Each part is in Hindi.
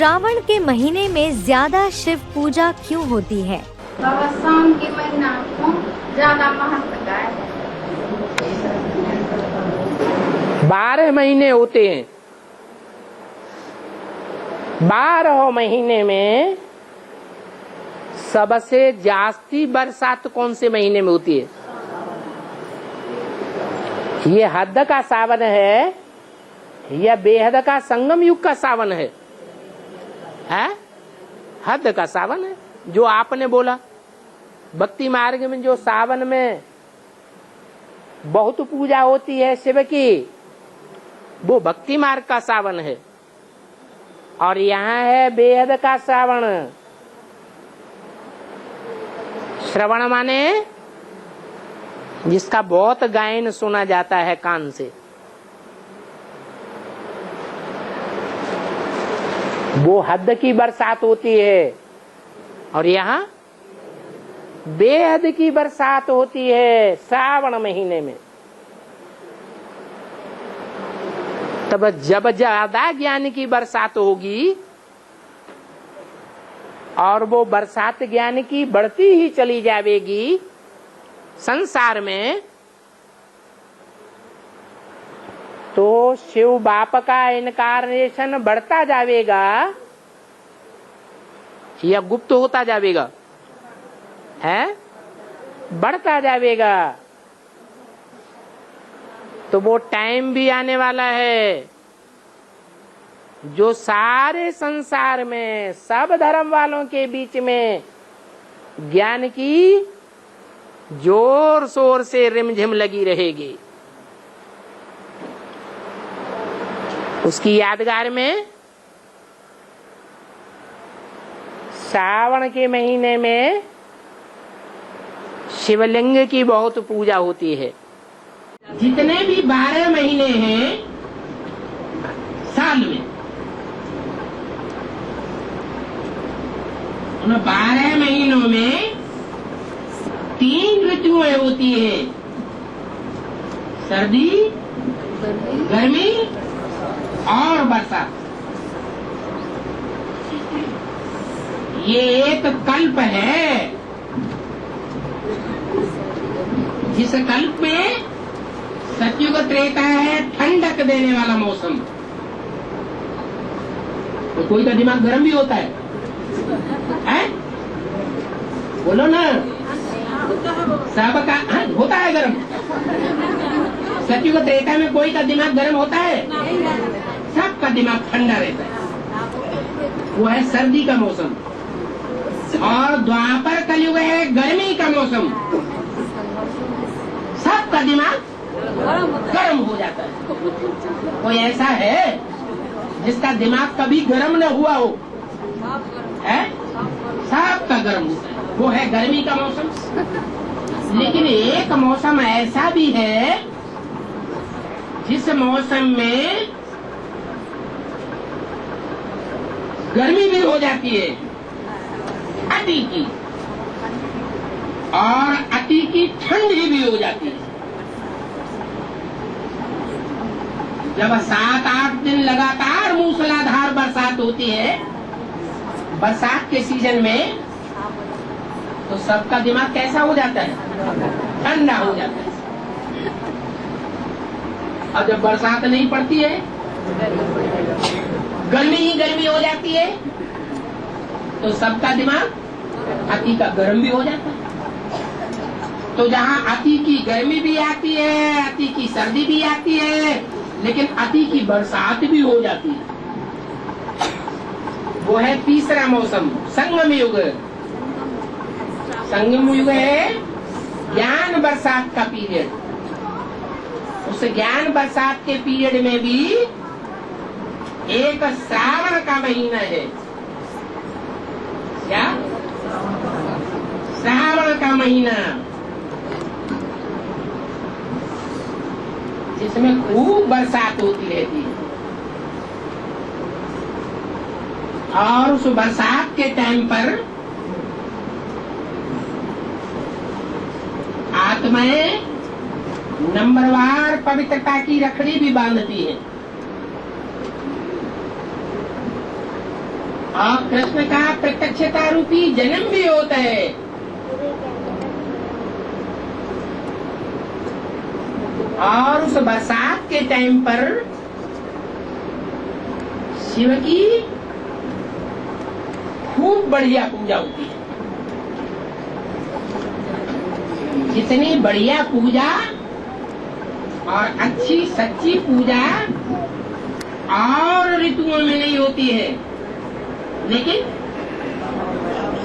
श्रावण के महीने में ज्यादा शिव पूजा क्यों होती है? बाबा सावन के महीना को ज्यादा महत्व का है। 12 महीने होते हैं। 12 महीने में सबसे जास्ती बरसात कौन से महीने में होती है? ये हद का सावन है या बेहद का संगम युग का सावन है? हद का सावन है। जो आपने बोला भक्ति मार्ग में जो सावन में बहुत पूजा होती है शिव की, वो भक्ति मार्ग का सावन है। और यहाँ है बेहद का सावन। श्रवण माने जिसका बहुत गायन सुना जाता है कान से, वो हद की बरसात होती है। और यहाँ बेहद की बरसात होती है श्रावण महीने में। तब जब ज्यादा ज्ञान की बरसात होगी और वो बरसात ज्ञान की बढ़ती ही चली जाएगी संसार में, तो शिव बाप का इनकारनेशन बढ़ता जाएगा या गुप्त होता जाएगा? है बढ़ता जाएगा। तो वो टाइम भी आने वाला है जो सारे संसार में सब धर्म वालों के बीच में ज्ञान की जोर शोर से रिमझिम लगी रहेगी। उसकी यादगार में श्रावण के महीने में शिवलिंग की बहुत पूजा होती है। जितने भी 12 महीने हैं साल में, उन 12 महीनों में 3 ऋतुएं होती हैं, सर्दी, गर्मी और बरसात। ये एक कल्प है, जिस कल्प में सतयुग त्रेता है ठंडक देने वाला मौसम। तो कोई का दिमाग गर्म भी होता है? बोलो ना, सबका होता है गर्म। सतयुग त्रेता में कोई का दिमाग गर्म होता है? सबका दिमाग ठंडा रहता है। वो है सर्दी का मौसम। और द्वापर कलयुग है गर्मी का मौसम। सबका दिमाग गर्म हो जाता है। कोई ऐसा है जिसका दिमाग कभी गर्म न हुआ हो? है? सबका गर्म होता है। वो है गर्मी का मौसम। लेकिन एक मौसम ऐसा भी है जिस मौसम में गर्मी भी हो जाती है, अति की, और अति की ठंडी भी हो जाती है। जब 7-8 दिन लगातार मूसलाधार बरसात होती है बरसात के सीजन में, तो सबका दिमाग कैसा हो जाता है? ठंडा हो जाता है। अब जब बरसात नहीं पड़ती है, गर्मी ही गर्मी हो जाती है, तो सबका दिमाग अति का गर्म भी हो जाता है। तो जहाँ अति की गर्मी भी आती है, अति की सर्दी भी आती है, लेकिन अति की बरसात भी हो जाती है, वो है तीसरा मौसम, संगम युग। संगम युग है ज्ञान बरसात का पीरियड। उस ज्ञान बरसात के पीरियड में भी एक श्रावण का महीना है। क्या? श्रावण का महीना, जिसमें खूब बरसात होती रहती है। और उस बरसात के टाइम पर आत्माएं नंबरवार पवित्रता की रखड़ी भी बांधती है। और कृष्ण का प्रत्यक्षता रूपी जन्म भी होता है। और उस बरसात के टाइम पर शिव की खूब बढ़िया पूजा होती है। जितनी बढ़िया पूजा और अच्छी सच्ची पूजा और ऋतुओं में नहीं होती है, लेकिन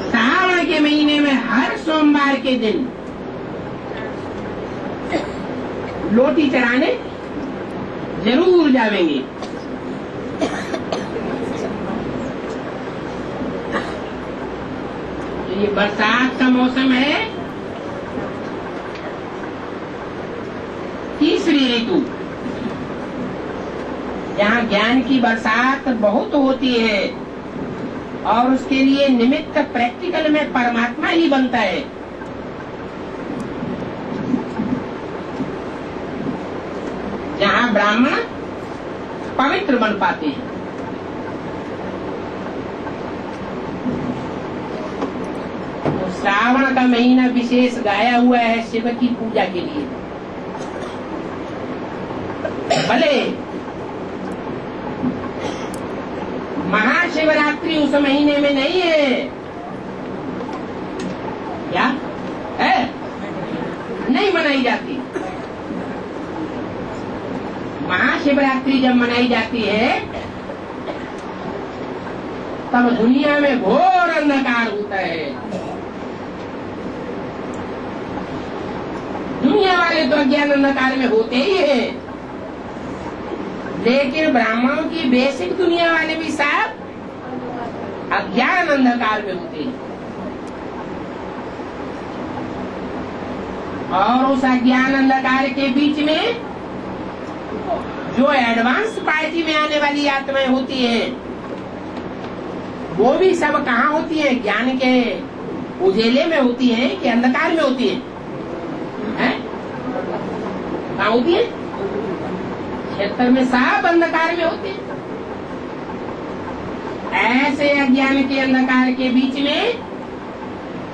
श्रावण के महीने में हर सोमवार के दिन लोटी चढ़ाने जरूर जावेंगे। तो ये बरसात का मौसम है, तीसरी ऋतु, जहाँ ज्ञान की बरसात बहुत होती है और उसके लिए निमित्त प्रैक्टिकल में परमात्मा ही बनता है। जहाँ ब्राह्मण पवित्र बन पाते हैं। तो श्रावण का महीना विशेष गाया हुआ है शिव की पूजा के लिए। भले महाशिवरात्रि उस महीने में नहीं है, क्या है? नहीं मनाई जाती। महाशिवरात्रि जब मनाई जाती है तब दुनिया में घोर अंधकार होता है। दुनिया वाले तो अज्ञान अंधकार में होते ही हैं, लेकिन ब्राह्मणों की बेसिक दुनिया वाले भी साहब अज्ञान अंधकार में होते हैं। और उस अज्ञान अंधकार के बीच में जो एडवांस पार्टी में आने वाली आत्माएं होती हैं, वो भी सब कहाँ होती है? ज्ञान के उजेले में होती है कि अंधकार में होती है? कहाँ होती है? क्षेत्र में सब अंधकार में होते हैं। ऐसे अज्ञान के अंधकार के बीच में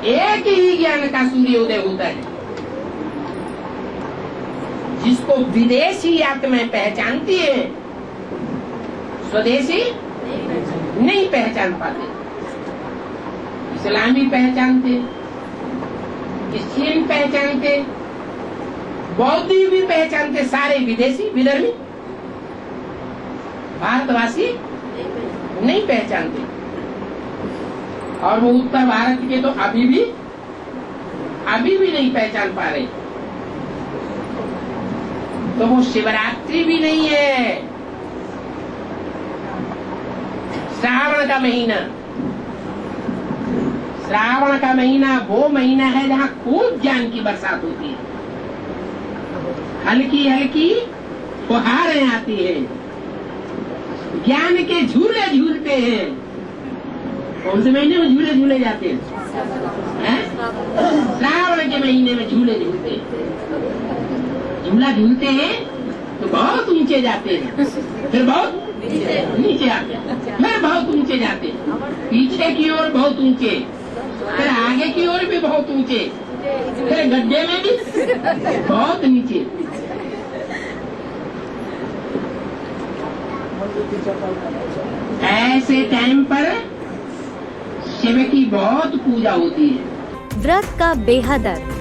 एक ही ज्ञान का सूर्योदय होता है, जिसको विदेशी आत्माएं पहचानती है, स्वदेशी नहीं पहचान पाते। इस्लामी पहचानते, क्रिश्चियन पहचानते, बौद्धी भी पहचानते, सारे विदेशी विधर्मी भारतवासी नहीं पहचानते। और वो उत्तर भारत के तो अभी भी नहीं पहचान पा रहे। तो वो शिवरात्रि भी नहीं है। श्रावण का महीना, श्रावण का महीना वो महीना है जहाँ खूब ज्ञान की बरसात होती है। हल्की हल्की फुहारें आती है, ज्ञान के झूले झूलते हैं। कौन से महीने में झूले झूले जाते हैं? श्रावण के महीने में झूले झूलते हैं। झूला झूलते हैं तो बहुत ऊंचे जाते हैं, फिर बहुत नीचे आते हैं, फिर बहुत ऊंचे जाते हैं, पीछे की ओर बहुत ऊंचे, फिर आगे की ओर भी बहुत ऊंचे, फिर गड्ढे में भी बहुत नीचे। ऐसे टाइम पर शिव की बहुत पूजा होती है। व्रत का बेहद अर्थ।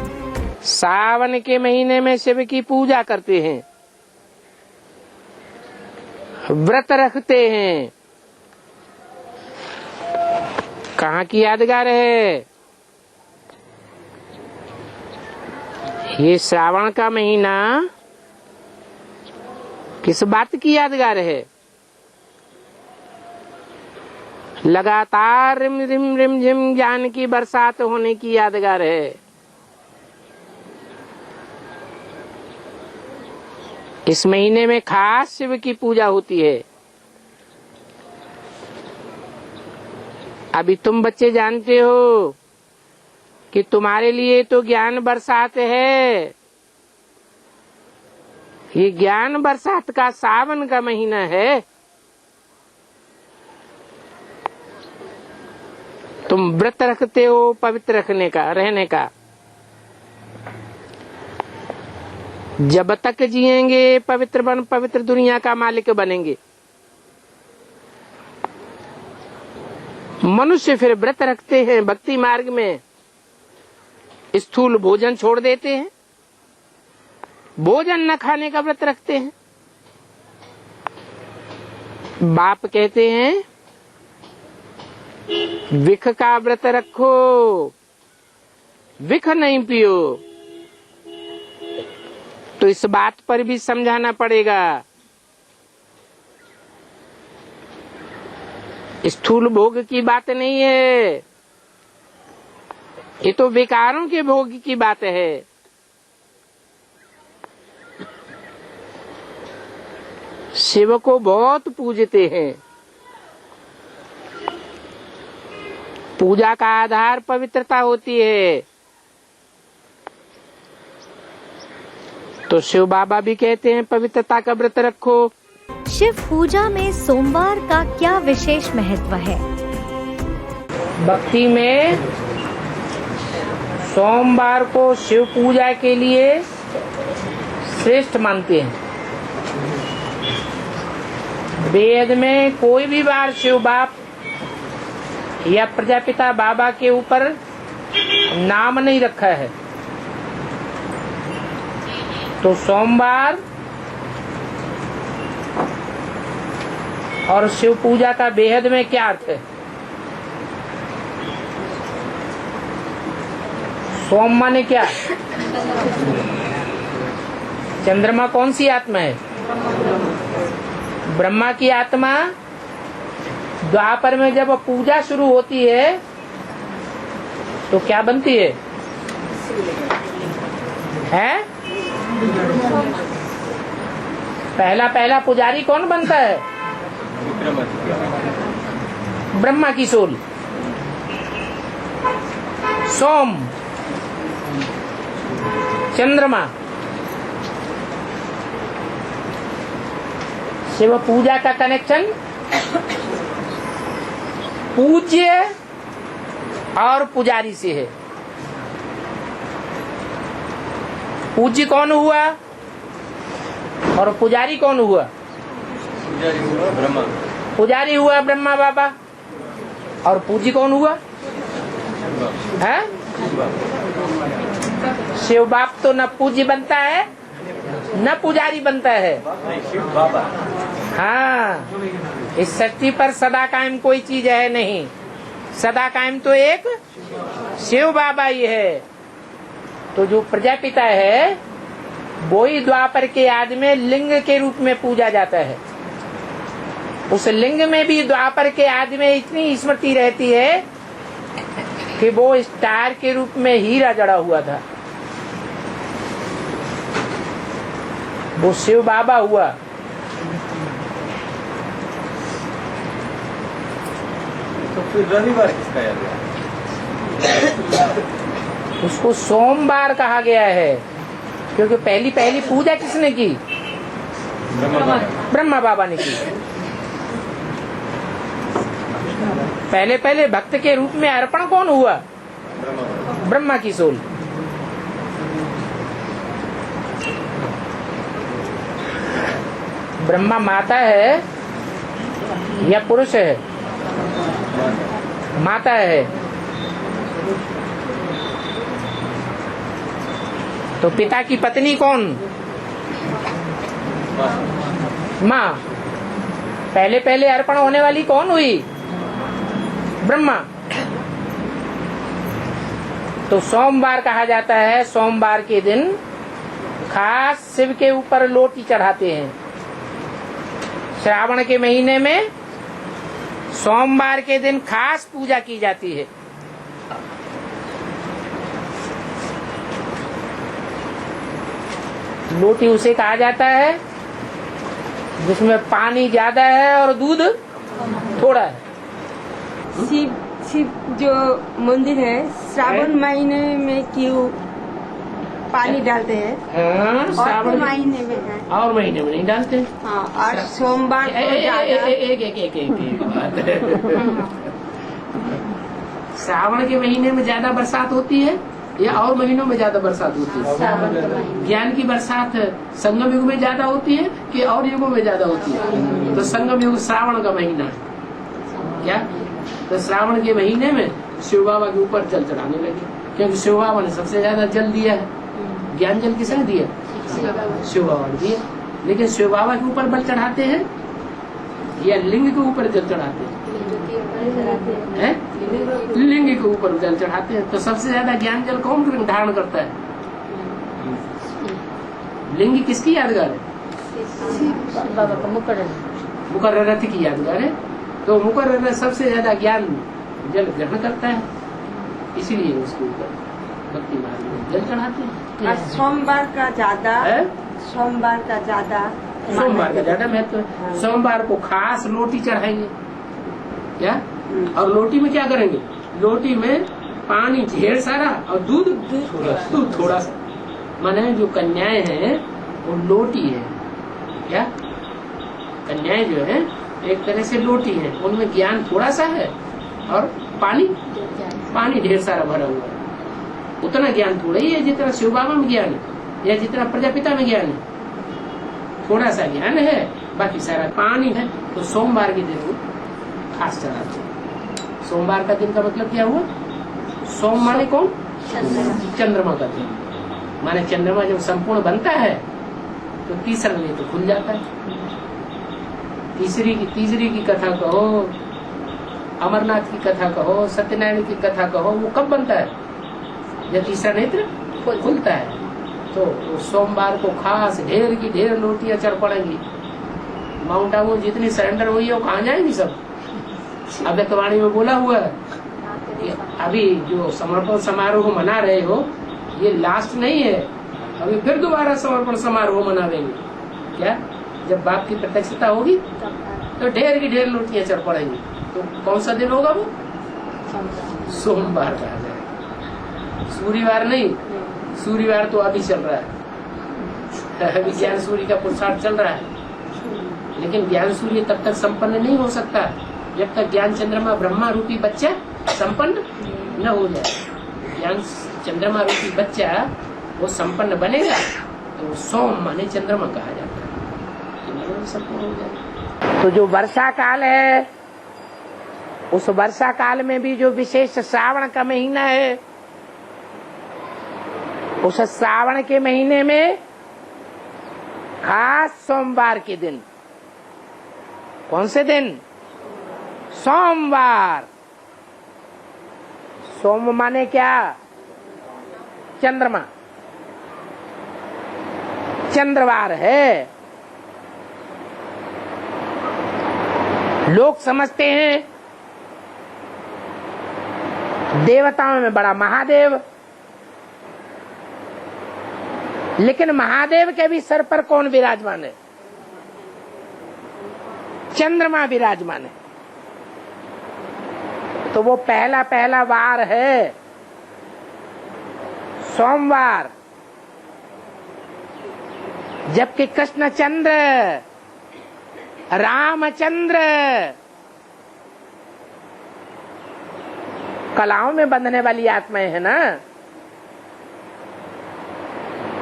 सावन के महीने में शिव की पूजा करते हैं, व्रत रखते हैं। कहाँ की यादगार है? ये श्रावण का महीना किस बात की यादगार है? लगातार रिम रिम रिम झिम ज्ञान की बरसात होने की यादगार है। इस महीने में खास शिव की पूजा होती है। अभी तुम बच्चे जानते हो कि तुम्हारे लिए तो ज्ञान बरसात है। ये ज्ञान बरसात का सावन का महीना है। तुम व्रत रखते हो पवित्र रखने का, रहने का। जब तक जिएंगे पवित्र दुनिया का मालिक बनेंगे। मनुष्य फिर व्रत रखते हैं भक्ति मार्ग में, स्थूल भोजन छोड़ देते हैं, भोजन न खाने का व्रत रखते हैं। बाप कहते हैं विख का व्रत रखो, विख नहीं पियो। तो इस बात पर भी समझाना पड़ेगा। स्थूल भोग की बात नहीं है, ये तो विकारों के भोग की बात है। शिव को बहुत पूजते हैं। पूजा का आधार पवित्रता होती है। तो शिव बाबा भी कहते हैं पवित्रता का व्रत रखो। शिव पूजा में सोमवार का क्या विशेष महत्व है? भक्ति में सोमवार को शिव पूजा के लिए श्रेष्ठ मानते हैं। वेद में कोई भी बार शिव बाप या प्रजापिता बाबा के ऊपर नाम नहीं रखा है। तो सोमवार और शिव पूजा का बेहद में क्या अर्थ है? सोम माने क्या? चंद्रमा कौन सी आत्मा है? ब्रह्मा की आत्मा। द्वापर में जब पूजा शुरू होती है तो क्या बनती है? हैं? पहला पुजारी कौन बनता है? ब्रह्मा की सोल। सोम, चंद्रमा। शिव पूजा का कनेक्शन पूज्य और पुजारी से है। पूज्य कौन हुआ और पुजारी कौन हुआ? पुजारी हुआ ब्रह्मा बाबा और पूज्य कौन हुआ? है? शिव बाप तो न पूज्य बनता है न पुजारी बनता है। हाँ, इस सृष्टि पर सदा कायम कोई चीज है नहीं। सदा कायम तो एक शिव बाबा ही है। तो जो प्रजापिता है वो ही द्वापर के आदि में लिंग के रूप में पूजा जाता है। उस लिंग में भी द्वापर के आदि में इतनी स्मृति रहती है कि वो स्टार के रूप में हीरा जड़ा हुआ था। वो शिव बाबा हुआ। तो फिर रविवार किसका याद है? उसको सोमवार कहा गया है क्योंकि पहली पूजा किसने की? ब्रह्मा बाबा ने की। पहले भक्त के रूप में अर्पण कौन हुआ? ब्रह्मा की सोल। ब्रह्मा माता है या पुरुष है? माता है। तो पिता की पत्नी कौन? माँ। पहले अर्पण होने वाली कौन हुई? ब्रह्मा। तो सोमवार कहा जाता है। सोमवार के दिन खास शिव के ऊपर लोटी चढ़ाते हैं। श्रावण के महीने में सोमवार के दिन खास पूजा की जाती है। लोटी उसे कहा जाता है जिसमें पानी ज्यादा है और दूध थोड़ा है। शिव जो मंदिर है श्रावण महीने में क्यों पानी डालते हैं? हाँ, और महीने में है और महीने में नहीं डालते। हाँ, और सोमवार को ज्यादा। एक बात श्रावण के महीने में ज्यादा बरसात होती है या और महीनों में ज्यादा बरसात होती है? ज्ञान की बरसात संगम युग में ज्यादा होती है कि और युगों में ज्यादा होती है? तो संगम युग श्रावण का महीना है क्या? तो श्रावण के महीने में शिव बाबा के ऊपर जल चढ़ाने लगे, क्योंकि शिव बाबा ने सबसे ज्यादा जल दिया है। ज्ञान जल किसने दिया? शिव बाबा ने दिया। लेकिन शिव बाबा के ऊपर बल चढ़ाते हैं या लिंग के ऊपर जल चढ़ाते हैं? लिंग के ऊपर जल चढ़ाते हैं। तो सबसे ज्यादा ज्ञान जल कौन धारण करता है? लिंग किसकी यादगार है? मुकर्रर रथ की यादगार है। तो मुकर्रर सबसे ज्यादा ज्ञान जल ग्रहण करता है, इसीलिए उसके ऊपर भक्ति मार्ग में जल चढ़ाते हैं। और सोमवार का ज्यादा महत्व है। सोमवार को खास लोटी चढ़ाएंगे क्या? और लोटी में क्या करेंगे? लोटी में पानी ढेर सारा और दूध थोड़ा सा। माने जो कन्याएं हैं वो लोटी है क्या? कन्याएं जो है एक तरह से लोटी है, उनमें ज्ञान थोड़ा सा है और पानी ढेर सारा भरा हुआ है। उतना ज्ञान थोड़ा ही है जितना शिव बाबा में ज्ञान है या जितना प्रजापिता में ज्ञान है। थोड़ा सा ज्ञान है, बाकी सारा पानी है। तो सोमवार के दिन वो खास चढ़ाते हैं। सोमवार का दिन का मतलब क्या हुआ? सोम माने कौन? चंद्रमा का दिन। माने चंद्रमा जब संपूर्ण बनता है तो तीसरा नेत्र खुल जाता है। तीसरी की कथा कहो, अमरनाथ की कथा कहो, सत्यनारायण की कथा कहो, वो कब बनता है? जब तीसरा नेत्र खुलता है। तो सोमवार को खास ढेर की ढेर लोटियां चढ़ पड़ेंगी। माउंट आबू जितनी सरेंडर हुई है वो कहाँ जाएंगी सब? अगतवाणी में बोला हुआ है कि अभी जो समर्पण समारोह मना रहे हो ये लास्ट नहीं है, अभी फिर दोबारा समर्पण समारोह मनावेंगे क्या? जब बाप की प्रत्यक्षता होगी तो ढेर की ढेर लोटियां चढ़ पड़ेंगी। तो कौन सा दिन होगा वो? सोमवार का आ जाएगा। सूर्यवार नहीं, सूर्यवार तो अभी चल रहा है। अभी ज्ञान सूर्य का पुरुषार्थ चल रहा है, लेकिन ज्ञान सूर्य तब तक संपन्न नहीं हो सकता जब तक ज्ञान चंद्रमा ब्रह्मा रूपी बच्चा संपन्न न हो जाए। ज्ञान चंद्रमा रूपी बच्चा वो संपन्न बनेगा तो वो सोम माने चंद्रमा कहा जाता है। चंद्रमा संपूर्ण हो जाए। तो जो वर्षा काल है, उस वर्षा काल में भी जो विशेष श्रावण का महीना है, उस श्रावण के महीने में खास सोमवार के दिन। कौन से दिन? सोमवार। सोम माने क्या? चंद्रमा। चंद्रवार है। लोग समझते हैं देवताओं में बड़ा महादेव, लेकिन महादेव के भी सर पर कौन विराजमान है? चंद्रमा विराजमान है। तो वो पहला वार है सोमवार, जबकि कृष्णचंद्र रामचंद्र कलाओं में बंधने वाली आत्माएं है ना,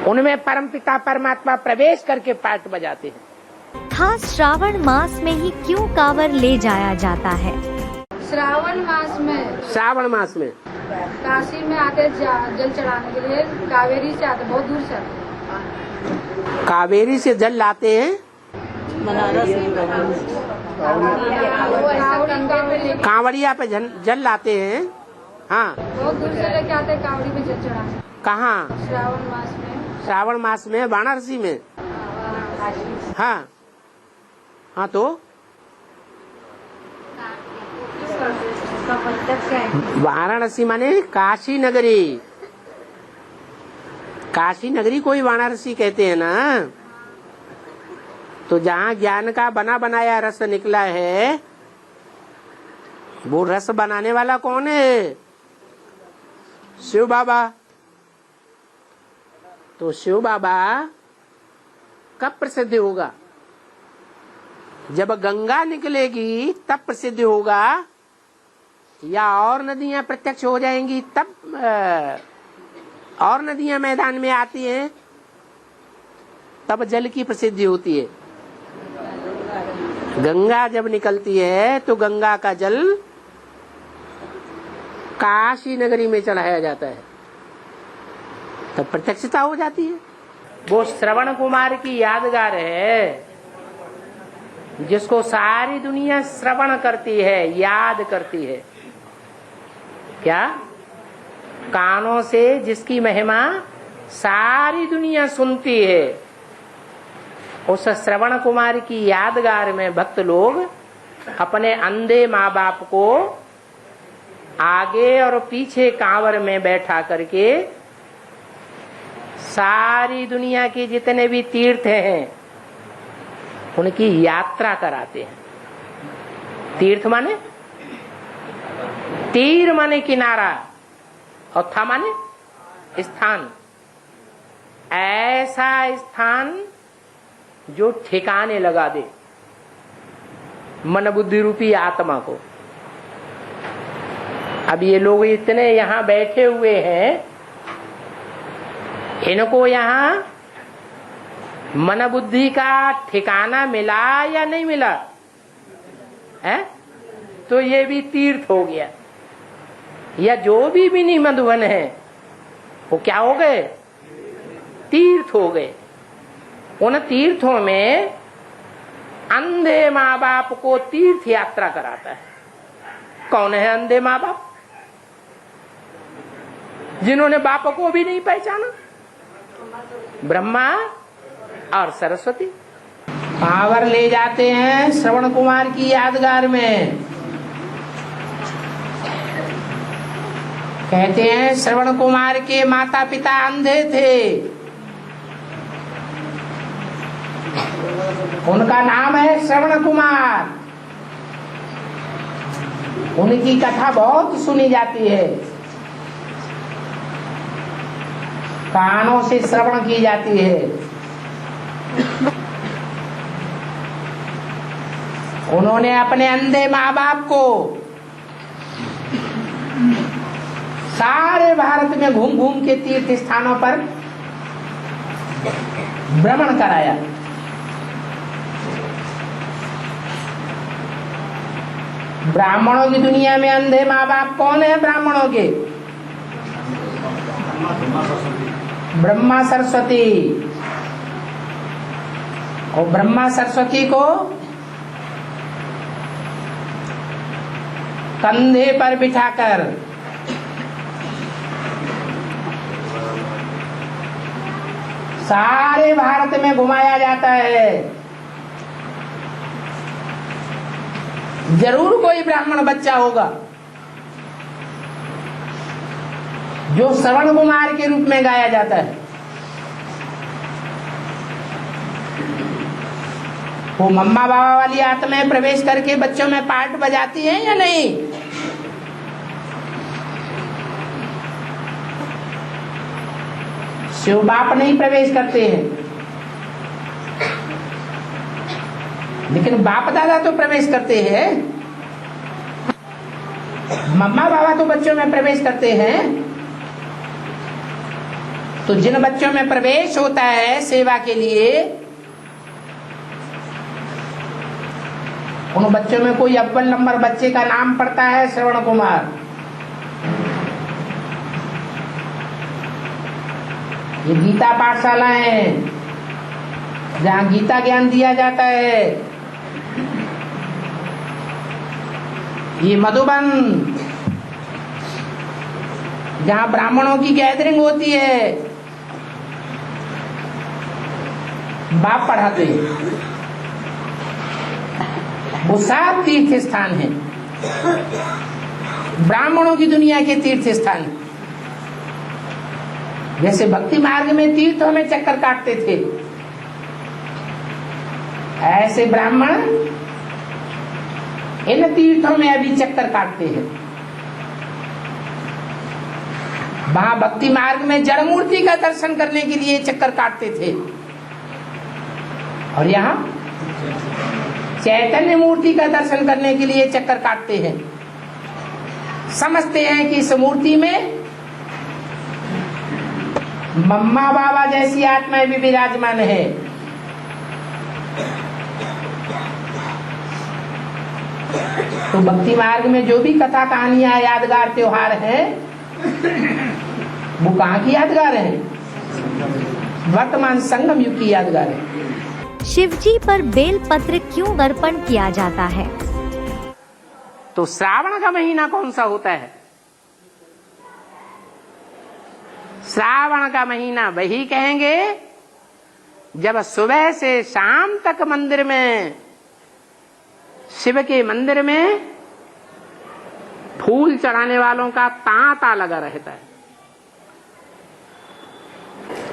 उनमें परमपिता परमात्मा प्रवेश करके पाठ बजाते हैं। खास श्रावण मास में ही क्यों कांवर ले जाया जाता है? श्रावण मास में काशी में आते जल चढ़ाने के लिए कावेरी से आते, बहुत दूर से आते। कावेरी से जल लाते हैं, कांवड़िया पे जल लाते हैं। हाँ, बहुत दूर से लेके आते हैं कावड़ी में जल चढ़ाने। कहाँ? श्रावण मास में। श्रावण मास में वाराणसी में। हाँ हाँ, तो वाराणसी माने काशी नगरी। काशी नगरी को ही वाराणसी कहते हैं ना। तो जहाँ ज्ञान का बना बनाया रस निकला है, वो रस बनाने वाला कौन है? शिव बाबा। तो शिव बाबा कब प्रसिद्ध होगा? जब गंगा निकलेगी तब प्रसिद्ध होगा या और नदियां प्रत्यक्ष हो जाएंगी तब और नदियां मैदान में आती हैं तब जल की प्रसिद्धि होती है। गंगा जब निकलती है तो गंगा का जल काशी नगरी में चढ़ाया जाता है, तब प्रत्यक्षता हो जाती है। वो श्रवण कुमार की यादगार है जिसको सारी दुनिया श्रवण करती है, याद करती है। क्या? कानों से जिसकी महिमा सारी दुनिया सुनती है, उस श्रवण कुमार की यादगार में भक्त लोग अपने अंधे माँ बाप को आगे और पीछे कांवर में बैठा करके सारी दुनिया के जितने भी तीर्थ हैं उनकी यात्रा कराते हैं। तीर्थ माने तीर माने किनारा और था माने स्थान, ऐसा स्थान जो ठिकाने लगा दे मन बुद्धि रूपी आत्मा को। अब ये लोग इतने यहाँ बैठे हुए हैं, इनको यहाँ मन बुद्धि का ठिकाना मिला या नहीं मिला है? तो ये भी तीर्थ हो गया। या जो भी विनी मधुबन है वो क्या हो गए? तीर्थ हो गए। उन तीर्थों में अंधे माँ बाप को तीर्थ यात्रा कराता है। कौन है अंधे माँ बाप? जिन्होंने बाप को भी नहीं पहचाना, ब्रह्मा और सरस्वती। पावर ले जाते हैं श्रवण कुमार की यादगार में। कहते हैं श्रवण कुमार के माता पिता अंधे थे, उनका नाम है श्रवण कुमार। उनकी कथा बहुत सुनी जाती है, कानों से श्रवण की जाती है। उन्होंने अपने अंधे माँ बाप को सारे भारत में घूम घूम के तीर्थ स्थानों पर भ्रमण कराया। ब्राह्मणों की दुनिया में अंधे माँ बाप कौन है? ब्राह्मणों के ब्रह्मा सरस्वती। और ब्रह्मा सरस्वती को कंधे पर बिठाकर सारे भारत में घुमाया जाता है। जरूर कोई ब्राह्मण बच्चा होगा जो श्रवण कुमार के रूप में गाया जाता है। वो मम्मा बाबा वाली आत्माएं प्रवेश करके बच्चों में पार्ट बजाती हैं या नहीं? शिव बाप नहीं प्रवेश करते हैं, लेकिन बाप दादा तो प्रवेश करते हैं। मम्मा बाबा तो बच्चों में प्रवेश करते हैं। तो जिन बच्चों में प्रवेश होता है सेवा के लिए, उन बच्चों में कोई अव्वल नंबर बच्चे का नाम पड़ता है श्रवण कुमार। ये गीता पाठशाला है जहाँ गीता ज्ञान दिया जाता है। ये मधुबन जहाँ ब्राह्मणों की गैदरिंग होती है, बाप पढ़ाते हैं। वो सब तीर्थ स्थान है, ब्राह्मणों की दुनिया के तीर्थ स्थान। जैसे भक्ति मार्ग में तीर्थों में चक्कर काटते थे, ऐसे ब्राह्मण इन तीर्थों में अभी चक्कर काटते हैं। वहां भक्ति मार्ग में जड़ मूर्ति का दर्शन करने के लिए चक्कर काटते थे, और यहाँ चैतन्य मूर्ति का दर्शन करने के लिए चक्कर काटते हैं। समझते हैं कि इस मूर्ति में मम्मा बाबा जैसी आत्माएं भी विराजमान है। तो भक्ति मार्ग में जो भी कथा कहानियां यादगार त्योहार हैं, वो कहाँ की यादगार है? वर्तमान संगम युग की यादगार है। शिवजी पर बेल पत्र क्यों अर्पण किया जाता है? तो श्रावण का महीना कौन सा होता है? श्रावण का महीना वही कहेंगे जब सुबह से शाम तक मंदिर में, शिव के मंदिर में फूल चढ़ाने वालों का तांता लगा रहता है।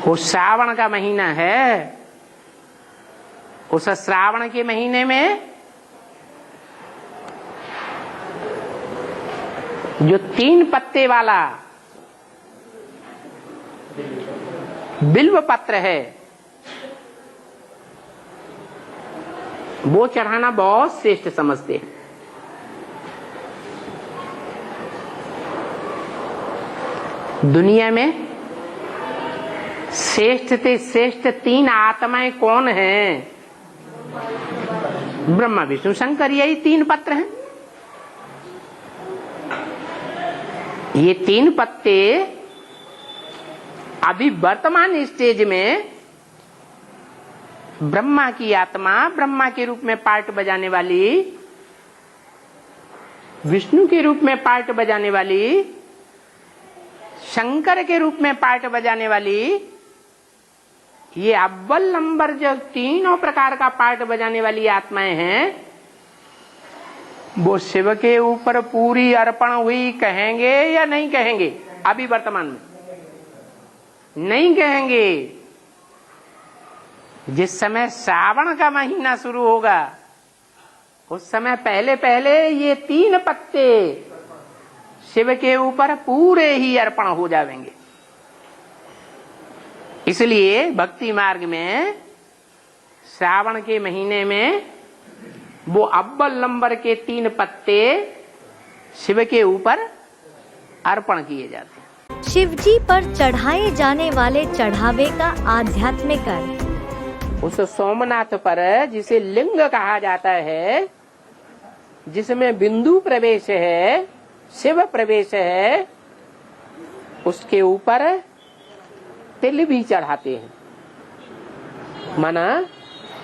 वो श्रावण का महीना है। उस श्रावण के महीने में जो 3 पत्ते वाला बिल्व पत्र है, वो चढ़ाना बहुत श्रेष्ठ समझते हैं। दुनिया में श्रेष्ठ से श्रेष्ठ 3 आत्माएं कौन हैं? ब्रह्मा विष्णु शंकर, यही 3 पत्र हैं। ये 3 पत्ते अभी वर्तमान स्टेज में ब्रह्मा की आत्मा, ब्रह्मा के रूप में पार्ट बजाने वाली, विष्णु के रूप में पार्ट बजाने वाली, शंकर के रूप में पार्ट बजाने वाली, ये अव्वल नंबर जो 3 प्रकार का पार्ट बजाने वाली आत्माएं हैं, वो शिव के ऊपर पूरी अर्पण हुई कहेंगे या नहीं कहेंगे? अभी वर्तमान में नहीं कहेंगे। जिस समय श्रावण का महीना शुरू होगा, उस समय पहले पहले ये 3 पत्ते शिव के ऊपर पूरे ही अर्पण हो जाएंगे। इसलिए भक्ति मार्ग में श्रावण के महीने में वो अव्वल नंबर के 3 पत्ते शिव के ऊपर अर्पण किए जाते हैं। शिवजी पर चढ़ाए जाने वाले चढ़ावे का आध्यात्मिक अर्थ। उस सोमनाथ पर जिसे लिंग कहा जाता है, जिसमें बिंदु प्रवेश है, शिव प्रवेश है, उसके ऊपर तिल भी चढ़ाते हैं। माना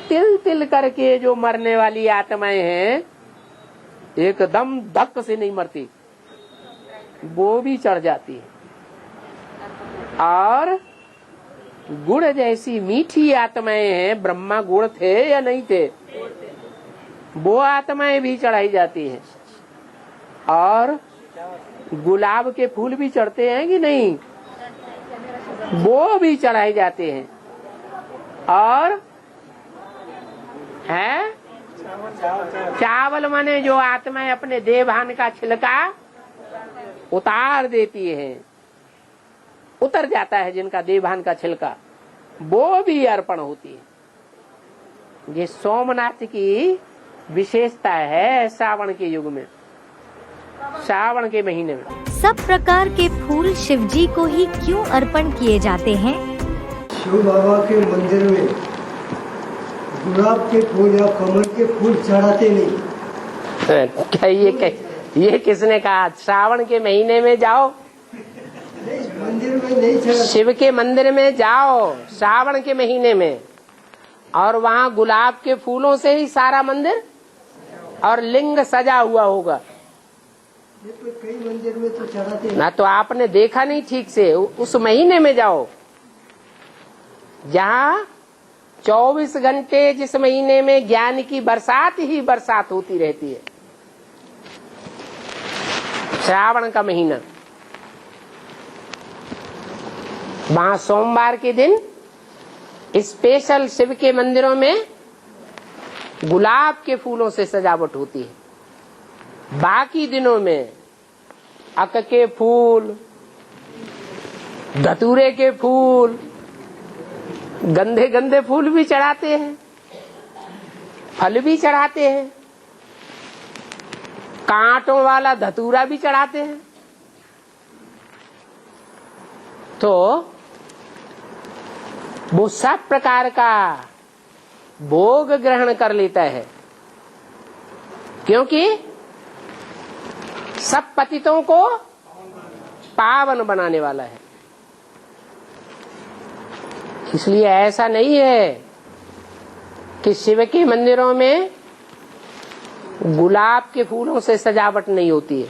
तिल तिल करके जो मरने वाली आत्माएं हैं, एकदम धक से नहीं मरती, वो भी चढ़ जाती है। और गुड़ जैसी मीठी आत्माएं हैं, ब्रह्मा गुड़ थे या नहीं थे, वो आत्माएं भी चढ़ाई जाती हैं। और गुलाब के फूल भी चढ़ते हैं कि नहीं, वो भी चढ़ाए जाते हैं। और है चावल माने जो आत्माएं अपने देवभान का छिलका उतार देती है, उतर जाता है जिनका देवभान का छिलका, वो भी अर्पण होती है। ये सोमनाथ की विशेषता है श्रावण के युग में, श्रावण के महीने में। सब प्रकार के फूल शिवजी को ही क्यों अर्पण किए जाते हैं? शिव बाबा के मंदिर में गुलाब के फूल या कमल के फूल चढ़ाते नहीं। क्या ये किसने कहा? श्रावण के महीने में जाओ, मंदिर में नहीं चढ़ा। शिव के मंदिर में जाओ श्रावण के महीने में, और वहाँ गुलाब के फूलों से ही सारा मंदिर और लिंग सजा हुआ होगा। कई मंदिर में तो चढ़ाते ना तो आपने देखा नहीं ठीक से। उस महीने में जाओ जहाँ 24 घंटे, जिस महीने में ज्ञान की बरसात ही बरसात होती रहती है, श्रावण का महीना। वहाँ सोमवार के दिन स्पेशल शिव के मंदिरों में गुलाब के फूलों से सजावट होती है। बाकी दिनों में अक के फूल, धतूरे के फूल, गंदे गंदे फूल भी चढ़ाते हैं, फल भी चढ़ाते हैं, कांटों वाला धतूरा भी चढ़ाते हैं। तो वो सब प्रकार का भोग ग्रहण कर लेता है, क्योंकि सब पतितों को पावन बनाने वाला है। इसलिए ऐसा नहीं है कि शिव के मंदिरों में गुलाब के फूलों से सजावट नहीं होती है।